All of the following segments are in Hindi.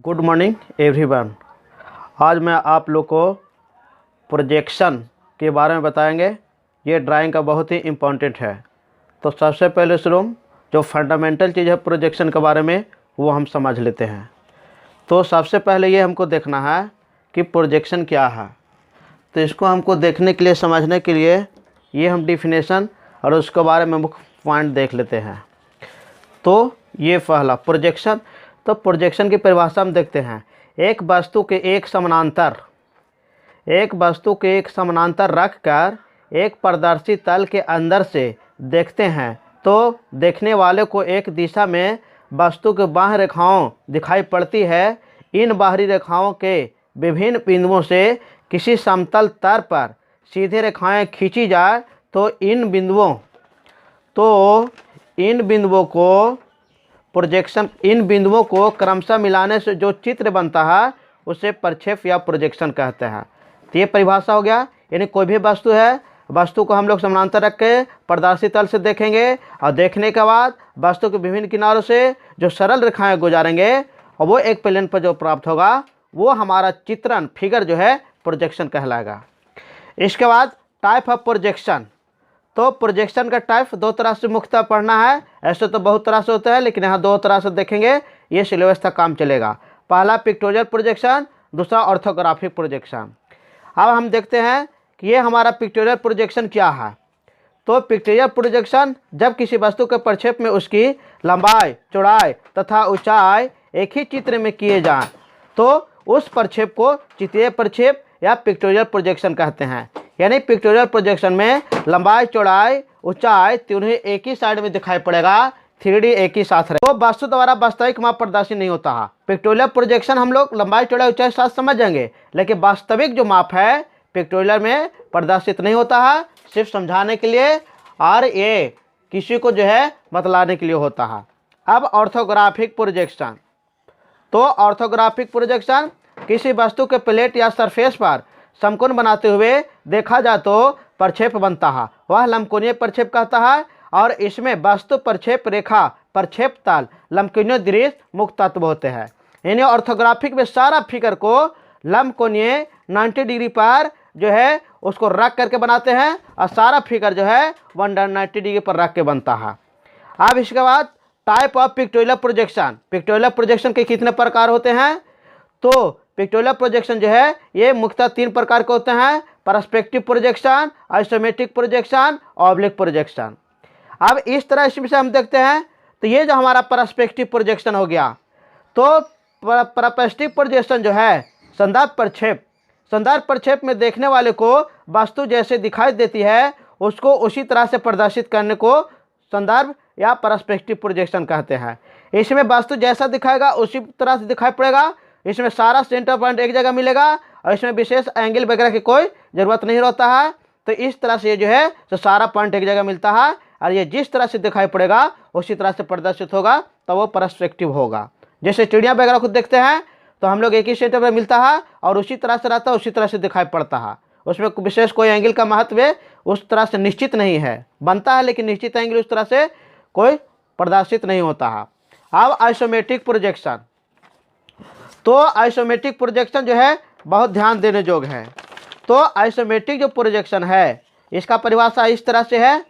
Good morning everyone. आज मैं आप लोग को प्रोजेक्शन के बारे में बताएंगे। ये ड्राइंग का बहुत ही इम्पोर्टेंट है। तो सबसे पहले शुरू जो फंडामेंटल चीज़ है प्रोजेक्शन के बारे में वो हम समझ लेते हैं। तो सबसे पहले ये हमको देखना है कि प्रोजेक्शन क्या है। तो इसको हमको देखने के लिए, समझने के लिए ये हम डिफिनेशन और उसके बारे में मुख्य पॉइंट देख लेते हैं। तो ये पहला प्रोजेक्शन। तो प्रोजेक्शन की परिभाषा हम देखते हैं। एक वस्तु के एक समानांतर रखकर एक पारदर्शी तल के अंदर से देखते हैं तो देखने वाले को एक दिशा में वस्तु के बाह्य रेखाओं दिखाई पड़ती है। इन बाहरी रेखाओं के विभिन्न बिंदुओं से किसी समतल तल पर सीधे रेखाएं खींची जाए तो इन बिंदुओं को क्रमशः मिलाने से जो चित्र बनता है उसे प्रक्षेप या प्रोजेक्शन कहते हैं। तो ये परिभाषा हो गया। यानी कोई भी वस्तु है, वस्तु को हम लोग समानांतर रख के पारदर्शी तल से देखेंगे और देखने के बाद वस्तु के विभिन्न किनारों से जो सरल रेखाएं गुजारेंगे और वो एक प्लेन पर जो प्राप्त होगा वो हमारा चित्रण फिगर जो है प्रोजेक्शन कहलाएगा। इसके बाद टाइप ऑफ प्रोजेक्शन। तो प्रोजेक्शन का टाइप दो तरह से मुख्यतः पढ़ना है। ऐसे तो बहुत तरह से होता है लेकिन यहाँ दो तरह से देखेंगे, ये सिलेबस तक काम चलेगा। पहला पिक्टोरियल प्रोजेक्शन, दूसरा ऑर्थोग्राफिक प्रोजेक्शन। अब हम देखते हैं कि ये हमारा पिक्टोरियल प्रोजेक्शन क्या है। तो पिक्टोरियल प्रोजेक्शन जब किसी वस्तु के प्रक्षेप में उसकी लंबाई, चौड़ाई तथा ऊंचाई एक ही चित्र में किए जाएं तो उस प्रक्षेप को चित्रीय प्रक्षेप या पिक्टोरियल प्रोजेक्शन कहते हैं। यानी पिक्टोरियल प्रोजेक्शन में लंबाई, चौड़ाई, ऊंचाई तीनों एक ही साइड में दिखाई पड़ेगा, 3D एक ही साथ रहेगा। तो वस्तु द्वारा वास्तविक माप प्रदर्शित नहीं होता है। पिक्टोरियल प्रोजेक्शन हम लोग लंबाई, चौड़ाई, ऊंचाई साथ समझ जाएंगे, लेकिन वास्तविक जो माप है पिक्टोरियल में प्रदर्शित नहीं होता है, सिर्फ समझाने के लिए और ये किसी को जो है बतलाने के लिए होता है। अब ऑर्थोग्राफिक प्रोजेक्शन। तो ऑर्थोग्राफिक प्रोजेक्शन किसी वस्तु के प्लेट या सरफेस पर समकोण बनाते हुए देखा जाए तो प्रक्षेप बनता है, वह लंबकोणीय प्रक्षेप कहता है। और इसमें वस्तु प्रक्षेप रेखा, प्रक्षेप तल, लंबकोणीय दृश्य मुख्य तत्व होते हैं। यानी ऑर्थोग्राफिक में सारा फिगर को लंबकोणीय 90 डिग्री पर जो है उसको रख करके बनाते हैं और सारा फिगर जो है 190 डिग्री पर रख के बनता है। अब इसके बाद type of pictorial projection. Pictorial projection के कितने प्रकार होते हैं? तो पिक्टोरियल प्रोजेक्शन जो है ये मुख्यतः 3 प्रकार के होते हैं: perspective projection, isometric projection, oblique projection. अब इस तरह इसमें से हम देखते हैं तो ये जो हमारा पर्सपेक्टिव प्रोजेक्शन हो गया। तो पर्सपेक्टिव प्रोजेक्शन जो है संदर्भ प्रक्षेप में देखने वाले को वस्तु जैसे दिखाई देती है उसको उसी तरह से प्रदर्शित करने को संदर्भ या पर्सपेक्टिव प्रोजेक्शन कहते हैं। इसमें वस्तु जैसा दिखाएगा उसी तरह से दिखाई पड़ेगा। इसमें सारा सेंटर पॉइंट एक जगह मिलेगा और इसमें विशेष एंगल वगैरह की कोई ज़रूरत नहीं रहता है। तो इस तरह से ये जो है तो सारा पॉइंट एक जगह मिलता है और ये जिस तरह से दिखाई पड़ेगा उसी तरह से प्रदर्शित होगा तो वो पर्सपेक्टिव होगा। जैसे चिड़िया वगैरह को देखते हैं तो हम लोग एक ही सेंटर पर मिलता है और उसी तरह से रहता है, उसी तरह से दिखाई पड़ता है। उसमें विशेष कोई एंगल का महत्व उस तरह से निश्चित नहीं है, बनता है लेकिन निश्चित एंगल उस तरह से कोई प्रदर्शित नहीं होता है। अब आइसोमेट्रिक प्रोजेक्शन। तो आइसोमेट्रिक प्रोजेक्शन जो है बहुत ध्यान देने योग्य है। तो आइसोमेट्रिक जो प्रोजेक्शन है इसका परिभाषा इस तरह से है: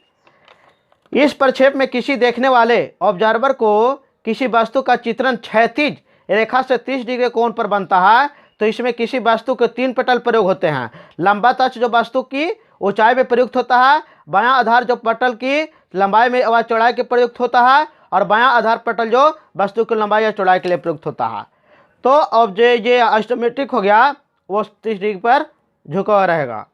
इस प्रक्षेप में किसी देखने वाले ऑब्जर्वर को किसी वस्तु का चित्रण क्षैतिज रेखा से 30 डिग्री कोण पर बनता है। तो इसमें किसी वस्तु के 3 पटल प्रयोग होते हैं। लंबा अक्ष जो वस्तु की ऊंचाई में प्रयुक्त होता है, बायां आधार जो पटल की लंबाई में व चौड़ाई के प्रयुक्त होता है और बायां आधार पटल जो वस्तु की लंबाई या चौड़ाई के लिए प्रयुक्त होता है। तो अब जो ये आइसोमेट्रिक हो गया वो 30 डिग्री पर झुका हुआ रहेगा।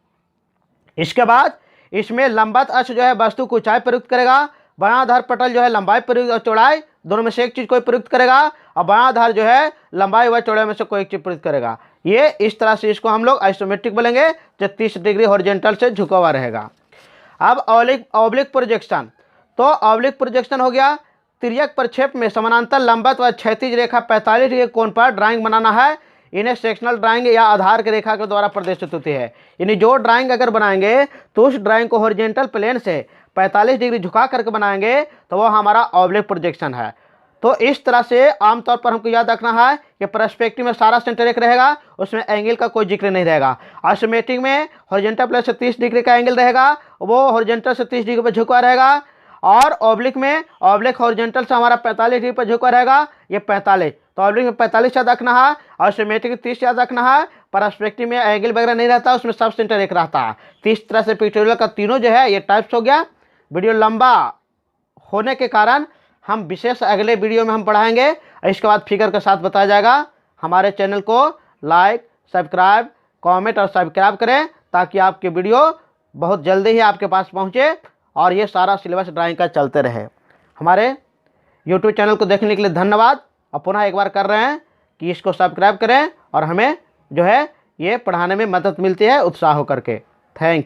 इसके बाद इसमें लंबवत अक्ष जो है वस्तु को ऊंचाई प्रयुक्त करेगा, बायां आधार पटल जो है लंबाई प्रयुक्त और चौड़ाई दोनों में से एक चीज़ कोई प्रयुक्त करेगा और बायां आधार जो है लंबाई व चौड़ाई में से कोई एक चीज़ प्रयुक्त करेगा। ये इस तरह से इसको हम लोग आइसोमेट्रिक बोलेंगे जो 30 डिग्री हॉरिजॉन्टल से झुका हुआ रहेगा। अब ऑब्लिक प्रोजेक्शन। तो ऑब्लिक प्रोजेक्शन हो गया तिर्यक प्रक्षेप में समानांतर, लंबवत व क्षैतिज रेखा 45 डिग्री कोण पर ड्राइंग बनाना है। इन्हें सेक्शनल ड्राइंग या आधार की रेखा के द्वारा प्रदर्शित होती है। यानी जो ड्राइंग अगर बनाएंगे तो उस ड्राइंग को हॉरिजॉन्टल प्लेन से 45 डिग्री झुका करके बनाएंगे तो वो हमारा ऑब्लिक प्रोजेक्शन है। तो इस तरह से आमतौर पर हमको याद रखना है कि पर्सपेक्टिव में सारा सेंटर एक रहेगा, उसमें एंगल का कोई जिक्र नहीं रहेगा। आइसोमेट्रिक में हॉरिजॉन्टल प्लेन से 30 डिग्री का एंगल रहेगा, वो हॉरिजॉन्टल से 30 डिग्री पर झुका रहेगा। और ऑब्लिक में ऑब्लिक हॉरिजॉन्टल से हमारा 45 डिग्री पर झुका रहेगा, ये 45। तो ऑब्लिक में 45 याद रखना है, आइसोमेट्रिक 30 याद रखना है। पर्सपेक्टिव में एंगल वगैरह नहीं रहता, उसमें सब सेंटर एक रहता है। तो इस तरह से पिक्टोरियल का तीनों जो है ये टाइप्स हो गया। वीडियो लंबा होने के कारण हम विशेष अगले वीडियो में हम पढ़ाएंगे। इसके बाद फिगर के साथ बताया जाएगा। हमारे चैनल को लाइक, सब्सक्राइब, कमेंट और सब्सक्राइब करें ताकि आपके वीडियो बहुत जल्दी ही आपके पास पहुंचे और ये सारा सिलेबस ड्राइंग का चलते रहे। हमारे यूट्यूब चैनल को देखने के लिए धन्यवाद। और पुनः एक बार कर रहे हैं कि इसको सब्सक्राइब करें और हमें जो है ये पढ़ाने में मदद मिलती है उत्साह होकर के। Thank you.